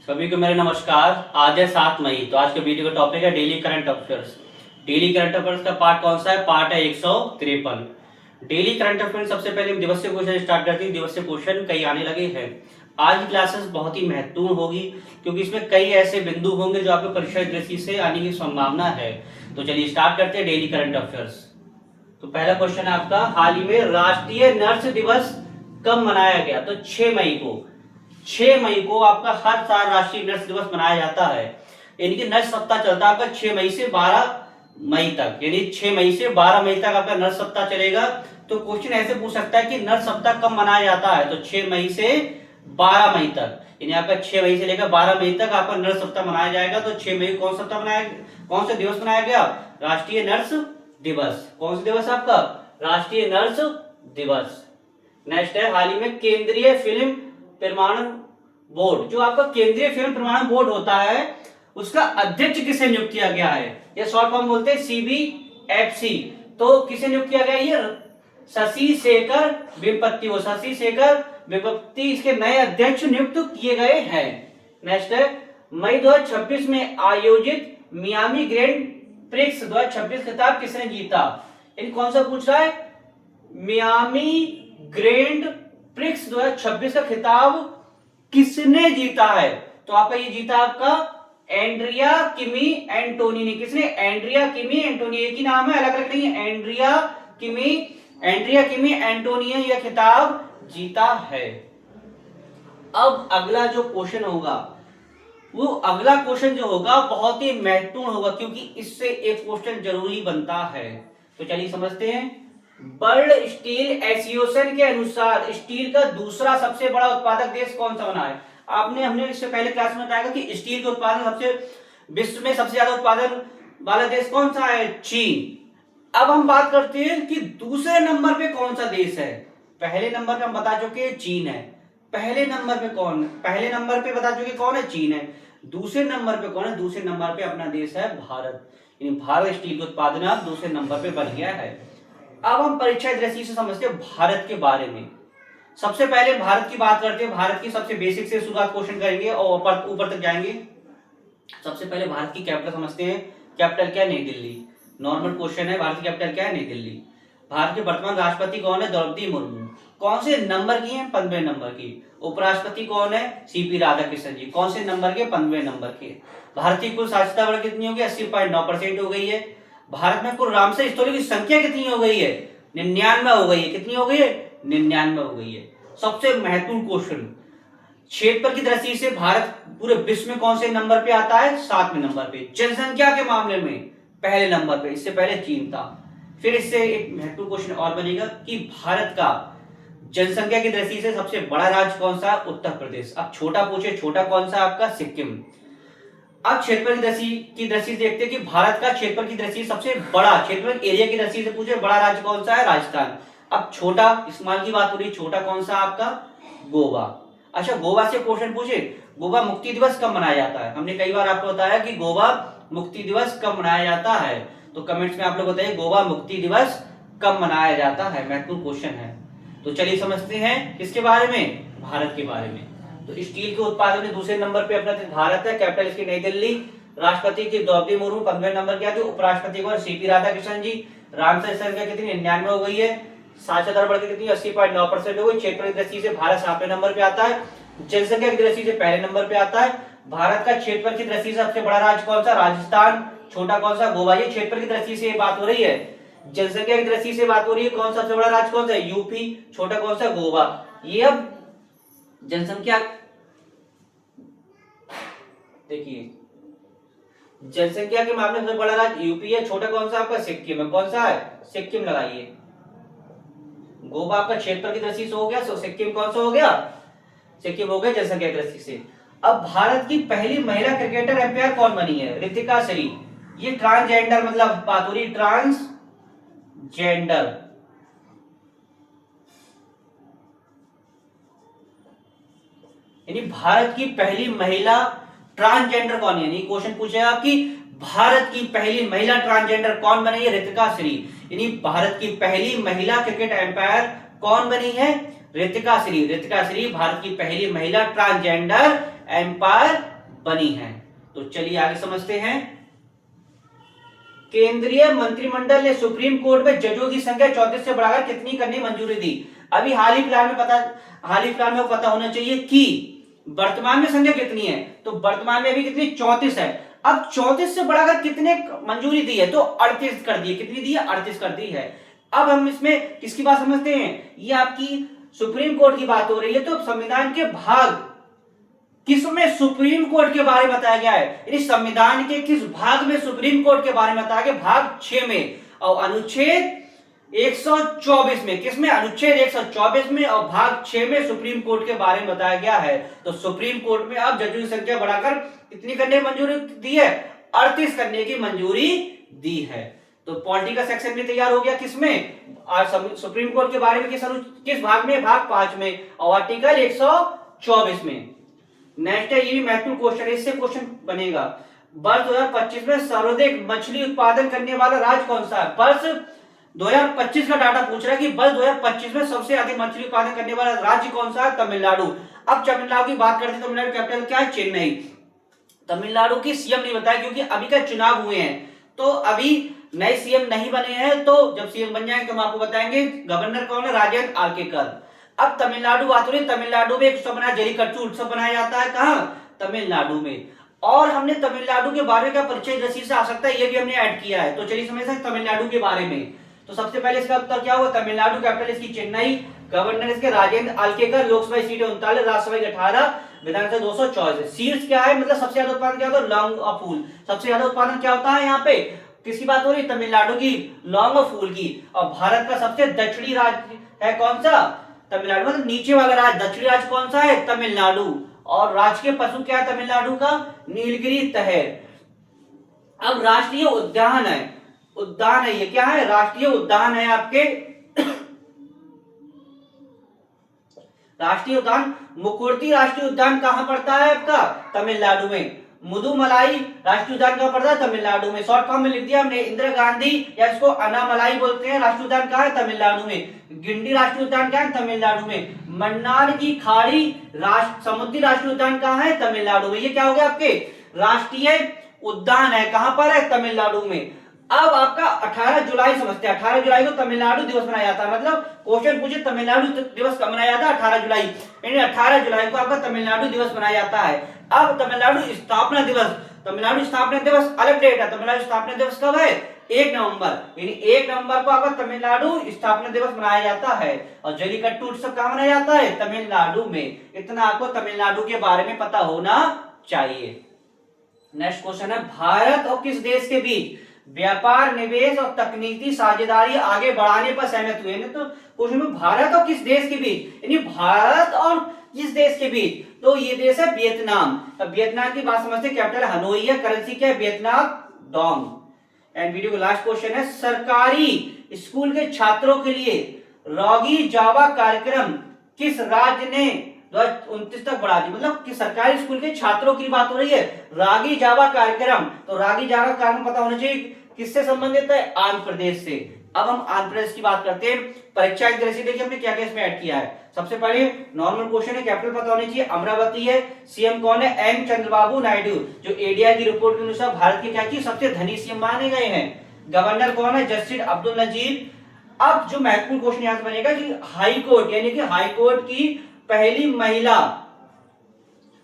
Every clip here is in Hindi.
सभी को मेरा नमस्कार। आज है 7 मई। तो आज के वीडियो का टॉपिक है daily current affairs. Daily current affairs का पार्ट कौन सा है? पार्ट है 153। डेली करंट अफेयर्स सबसे पहले हम दिवसीय क्वेश्चन स्टार्ट करते हैं। दिवसीय क्वेश्चन कई आने लगे हैं। आज की क्लासेस बहुत ही महत्वपूर्ण होगी क्योंकि इसमें कई ऐसे बिंदु होंगे जो आपको परीक्षा दृष्टि से आने की संभावना है। तो चलिए स्टार्ट करते हैं डेली करंट अफेयर्स। तो पहला क्वेश्चन है आपका, हाल ही में राष्ट्रीय नर्स दिवस कब मनाया गया? तो 6 मई को। 6 मई को आपका हर साल राष्ट्रीय नर्स दिवस मनाया जाता है। यानी कि नर्स सप्ताह चलता है आपका 6 मई से 12 मई तक। यानी 6 मई से 12 मई तक आपका नर्स सप्ताह चलेगा। तो क्वेश्चन ऐसे पूछ सकता है कि नर्स सप्ताह कब मनाया जाता है? तो 6 मई से 12 मई तक। यानी आपका 6 मई से लेकर 12 मई तक आपका नर्स सप्ताह मनाया जाएगा। तो 6 मई को कौन सा दिवस मनाया गया? राष्ट्रीय नर्स दिवस। कौन सा दिवस आपका? राष्ट्रीय नर्स दिवस। नेक्स्ट है, हाल ही में केंद्रीय फिल्म प्रमाणन बोर्ड, जो आपका केंद्रीय फिल्म प्रमाणन बोर्ड होता है, उसका अध्यक्ष किसे नियुक्त किया गया है? ये शॉर्ट फॉर्म बोलते हैं CBFC। तो किसे नियुक्त किया गया? ये शशि शेखर वेम्पति को। शशि शेखर वेम्पति इसके नए अध्यक्ष नियुक्त किए गए हैं। नेक्स्ट है, मई 2026 में आयोजित मियामी ग्रैंड प्रिक्स 2026 खिताब किसने जीता? इन कौन सा पूछ रहा है? मियामी ग्रैंड प्रिक्स 2026 का खिताब किसने जीता है? तो आपका ये जीता आपका एंड्रिया किमी एंटोनी ने। किसने? Andrea Kimi Antony. एक ही नाम है, अलग अलग नहीं है। एंड्रिया किमी एंटोनी ने यह खिताब जीता है। अब अगला जो क्वेश्चन होगा, वो अगला क्वेश्चन जो होगा बहुत ही महत्वपूर्ण होगा क्योंकि इससे एक क्वेश्चन जरूरी बनता है। तो चलिए समझते हैं। वर्ल्ड स्टील एसोसिएशन के अनुसार स्टील का दूसरा सबसे बड़ा उत्पादक देश कौन सा बना है? हमने इससे पहले क्लास में बताया कि स्टील के उत्पादन सबसे विश्व में सबसे ज्यादा उत्पादन वाला देश कौन सा है? चीन। अब हम बात करते हैं कि दूसरे नंबर पे कौन सा देश है। पहले नंबर पे हम बता चुके चीन है। पहले नंबर पे बता चुके कौन है? चीन है। दूसरे नंबर पे कौन है? दूसरे नंबर पे अपना देश है भारत। यानी भारत स्टील के उत्पादन अब दूसरे नंबर पे बन गया है। अब हम परीक्षा दृष्टि से समझते हैं भारत के बारे में। सबसे पहले भारत की बात करते हैं। भारत की सबसे बेसिक से शुरुआत क्वेश्चन करेंगे और ऊपर तक जाएंगे। सबसे पहले भारत की कैपिटल समझते हैं। कैपिटल क्या है? नई दिल्ली। नॉर्मल क्वेश्चन है। भारत की कैपिटल क्या है? नई दिल्ली। भारत के वर्तमान राष्ट्रपति कौन है? द्रौपदी मुर्मू। कौन से नंबर की है? 15वें नंबर की। उपराष्ट्रपति कौन है? CP राधाकृष्णन जी। कौन से नंबर के? 15वें नंबर के। भारत की कुल साक्षरता दर कितनी होगी? 80.9% हो गई है। भारत में कुल रामसर स्थलों की संख्या कितनी हो गई है? 99 हो गई है। कितनी हो गई है? 99 हो गई है। सबसे महत्वपूर्ण क्वेश्चन, क्षेत्रफल की दृष्टि से भारत पूरे विश्व में कौन से नंबर पे आता है? 7वें नंबर पे। जनसंख्या के मामले में पहले नंबर पे। इससे पहले चीन था। फिर इससे एक महत्वपूर्ण क्वेश्चन और बनेगा कि भारत का जनसंख्या की दृष्टि से सबसे बड़ा राज्य कौन सा? उत्तर प्रदेश। अब छोटा पूछे, छोटा कौन सा? आपका सिक्किम। अब क्षेत्रफल की दृष्टि से देखते हैं कि भारत का क्षेत्रफल की दृष्टि से सबसे बड़ा क्षेत्रफल एरिया की दृष्टि से पूछे बड़ा राज्य कौन सा है? राजस्थान। अब छोटा इस्तेमाल की बात हो रही, छोटा कौन सा आपका? गोवा। अच्छा, गोवा से क्वेश्चन पूछे, गोवा मुक्ति दिवस कब मनाया जाता है? हमने कई बार आपको बताया कि गोवा मुक्ति दिवस कब मनाया जाता है। तो कमेंट्स में आप लोग बताइए गोवा मुक्ति दिवस कब मनाया जाता है। महत्वपूर्ण क्वेश्चन है। तो चलिए समझते हैं किसके बारे में? भारत के बारे में। तो स्टील के उत्पादन में दूसरे नंबर पे अपना भारत है। कैपिटल इसकी नई दिल्ली। राष्ट्रपति की द्रौपदी मुर्मू। 15वें नंबर क्या? उपराष्ट्रपति को CP राधाकृष्णन जी। रामसर संख्या कितनी? 99 हो गई है। साक्षरता दर बढ़कर कितनी? 80.9% हो गई। क्षेत्रफल की दृष्टि से भारत 7वें नंबर पे आता है। जनसंख्या की दृष्टि से पहले नंबर पे आता है। भारत का क्षेत्रफल की दृष्टि से सबसे बड़ा राज्य कौन सा? राजस्थान। छोटा कौन सा? गोवा। ये क्षेत्रफल की दृष्टि से बात हो रही है। जनसंख्या की दृष्टि से बात हो रही है, कौन सा सबसे बड़ा राज्य कौन सा है? UP। छोटा कौन सा? गोवा। ये अब जनसंख्या देखिए, जनसंख्या के मामले में सबसे बड़ा राज्य UP है। छोटा कौन सा आपका? सिक्किम है। कौन सा है? सिक्किम लगाइए। गोवा आपका क्षेत्रफल की दृष्टि से हो गया, सिक्किम कौन सा हो गया? सिक्किम हो गया जनसंख्या की दृष्टि से। अब भारत की पहली महिला क्रिकेटर एम्पायर कौन बनी है? रितिका श्री। ये ट्रांसजेंडर मतलब बात हो रही, ट्रांसजेंडर। यानी भारत की पहली महिला ट्रांसजेंडर कौन है? यानी क्वेश्चन पूछेगा कि भारत की पहली महिला ट्रांसजेंडर कौन बनी है? रितिका श्री। यानी भारत की पहली महिला क्रिकेट एम्पायर कौन बनी है? रितिका श्री। रितिका श्री भारत की पहली महिला ट्रांसजेंडर एम्पायर बनी है। तो चलिए आगे समझते हैं। केंद्रीय मंत्रिमंडल ने सुप्रीम कोर्ट में जजों की संख्या 34 से बढ़ाकर कितनी करने की मंजूरी दी? अभी हाल ही फिलहाल में पता होना चाहिए कि वर्तमान में संख्या कितनी है। तो वर्तमान में अभी कितनी 34 है। अब 34 से बढ़ाकर कितने मंजूरी दी है? तो 38 कर दी है। कितनी दी है? 38 कर दी है। अब हम इसमें किसकी बात समझते हैं? ये आपकी सुप्रीम कोर्ट की बात हो रही है। तो संविधान के भाग किसमें सुप्रीम कोर्ट के बारे में बताया गया है? यानी संविधान के किस भाग में सुप्रीम कोर्ट के बारे में बताया गया? भाग 6 में और अनुच्छेद 124 में। किसमें? अनुच्छेद 124 में और भाग 6 में सुप्रीम कोर्ट के बारे में बताया गया है। तो सुप्रीम कोर्ट में अब जजों की संख्या बढ़ाकर कितनी करने की मंजूरी दी है? 38 करने की मंजूरी दी है। तो पॉलिटी का सेक्शन भी तैयार हो गया। किसमें? सुप्रीम कोर्ट के बारे में किस भाग में? भाग 5 में और आर्टिकल 124 में। नेक्स्ट है, ये भी महत्वपूर्ण क्वेश्चन है, इससे क्वेश्चन बनेगा। वर्ष 2025 में सर्वाधिक मछली उत्पादन करने वाला राज्य कौन सा है? वर्ष 2025 का डाटा पूछ रहा है कि वर्ष 2025 में सबसे अधिक मछली उत्पादन करने वाला राज्य कौन सा है? तमिलनाडु। अब तमिलनाडु की बात करते हैं। तमिलनाडु कैपिटल क्या है? चेन्नई। तमिलनाडु की सीएम नहीं बताया क्योंकि अभी का चुनाव हुए हैं, तो अभी नए सीएम नहीं बने हैं। तो जब सीएम बन जाएंगे तो हम आपको बताएंगे। गवर्नर कौन है? राजेंद्र आर्केकर। अब तमिलनाडु बात हो रही है। तमिलनाडु में एक उत्सव मनाया, जलीकट्टू उत्सव मनाया जाता है। कहां? तमिलनाडु में। और हमने तमिलनाडु के बारे का परिचय रसीद से आ सकता है, ये भी हमने ऐड किया है। तो चलिए समझते हैं तमिलनाडु के बारे में। तो सबसे पहले इसका उत्तर क्या होगा? तमिलनाडु। कैपिटल इसकी चेन्नई। गवर्नर इसके राजेंद्र आर्केकर। लोकसभा सीटें 39, राज्यसभा 18, विधानसभा 224। सीड्स क्या है? मतलब सबसे ज्यादा उत्पादन क्या होता है? लौंग और फूल। सबसे ज्यादा उत्पादन क्या होता है यहाँ पे? किसकी बात हो रही है? तमिलनाडु की, लौंग और फूल की। और भारत का सबसे दक्षिणी राज्य है कौन सा? तमिलनाडु। मतलब नीचे वाला राज्य, दक्षिणी राज्य कौन सा है? तमिलनाडु। और राष्ट्रीय पशु क्या है तमिलनाडु का? नीलगिरी तहर। अब राष्ट्रीय उद्यान है, उद्यान है, ये क्या है? राष्ट्रीय उद्यान है आपके। राष्ट्रीय उद्यान मुकुर्ती राष्ट्रीय उद्यान कहां पड़ता है आपका? तमिलनाडु में। मुदुमलाई राष्ट्रीय उद्यान कहां पड़ता है? तमिलनाडु में। शॉर्ट फॉर्म में लिख दिया हमने। इंदिरा गांधी या इसको अनामलाई बोलते हैं, राष्ट्रीय उद्यान कहां है? तमिलनाडु में। गिंडी राष्ट्रीय उद्यान क्या है? तमिलनाडु में। मन्नार की खाड़ी समुद्री राष्ट्रीय उद्यान कहां है? तमिलनाडु में। ये क्या हो गया आपके? राष्ट्रीय उद्यान है। कहां पर है? तमिलनाडु में। अब आपका 18 जुलाई समझते हैं। 18 जुलाई को तमिलनाडु दिवस मनाया जाता है। मतलब क्वेश्चन पूछे तमिलनाडु दिवस कब मनाया जाता है? 18 जुलाई। यानी 18 जुलाई को आपका तमिलनाडु दिवस मनाया जाता है। अब तमिलनाडु स्थापना दिवस, तमिलनाडु स्थापना दिवस अलग डेट है। तमिलनाडु स्थापना दिवस कब है? 1 नवंबर। यानी 1 नवंबर को आपका तमिलनाडु स्थापना दिवस मनाया जाता है। और जलीकट्टू उत्सव कहां मनाया जाता है? तमिलनाडु में। इतना आपको तमिलनाडु के बारे में पता होना चाहिए। नेक्स्ट क्वेश्चन है, भारत और किस देश के बीच व्यापार, निवेश और तकनीकी साझेदारी आगे बढ़ाने पर सहमत हुए? तो क्वेश्चन में भारत और किस देश के बीच, यानी भारत और किस देश के बीच? तो ये देश है वियतनाम। अब वियतनाम की बात समझते हैं। कैपिटल हनोई है, करेंसी क्या है? Vietnam Dong. एंड वीडियो का लास्ट क्वेश्चन है, सरकारी स्कूल के छात्रों के लिए रॉगी जावा कार्यक्रम किस राज्य ने 2029 तक बढ़ा दी? मतलब कि सरकारी स्कूल के छात्रों की बात हो रही है। रागी जावा कार्यक्रम, तो रागी जावा कार्यक्रम पता होना चाहिए किससे संबंधित है? आंध्र प्रदेश से। अब हम आंध्र प्रदेश की बात करते हैं। परीक्षा की दृष्टि देखिए हमने क्या क्या इसमें ऐड किया है। सबसे पहले नॉर्मल क्वेश्चन है, कैपिटल पता होनी चाहिए, अमरावती है। सीएम कौन है? एन चंद्रबाबू नायडू, जो एडीआई की रिपोर्ट के अनुसार भारत के क्या की सबसे धनी सीएम माने गए हैं। गवर्नर कौन है? जस्टिस अब्दुल नजीर। अब जो महत्वपूर्ण क्वेश्चन यहां से बनेगा कि हाई कोर्ट, यानी कि हाई कोर्ट की पहली महिला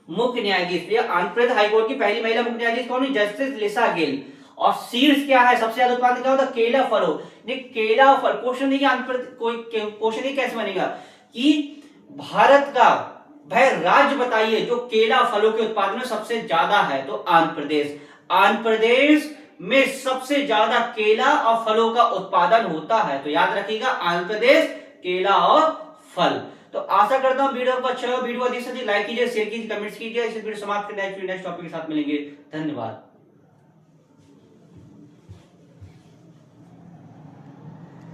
मुख्य न्यायाधीश, आंध्र प्रदेश हाईकोर्ट की पहली महिला मुख्य न्यायाधीश कौन है? जस्टिस लिसा गिल। और सीड्स क्या है? सबसे ज्यादा उत्पादन क्या होता है? केला फलों। केला फल क्वेश्चन नहीं, आंध्र प्रदेश कोई क्वेश्चन ही कैसे बनेगा कि भारत का वह राज्य बताइए जो केला फलों के उत्पादन में सबसे ज्यादा है? तो आंध्र प्रदेश। आंध्र प्रदेश में सबसे ज्यादा केला और फलों का उत्पादन होता है। तो याद रखिएगा, आंध्र प्रदेश, केला और फल। तो आशा करता हूं वीडियो को अच्छा लगा। वीडियो अधिक से अधिक लाइक कीजिए, शेयर कीजिए, कमेंट्स कीजिए। इस वीडियो समाप्त करते हैं, नेक्स्ट टॉपिक के साथ मिलेंगे। धन्यवाद।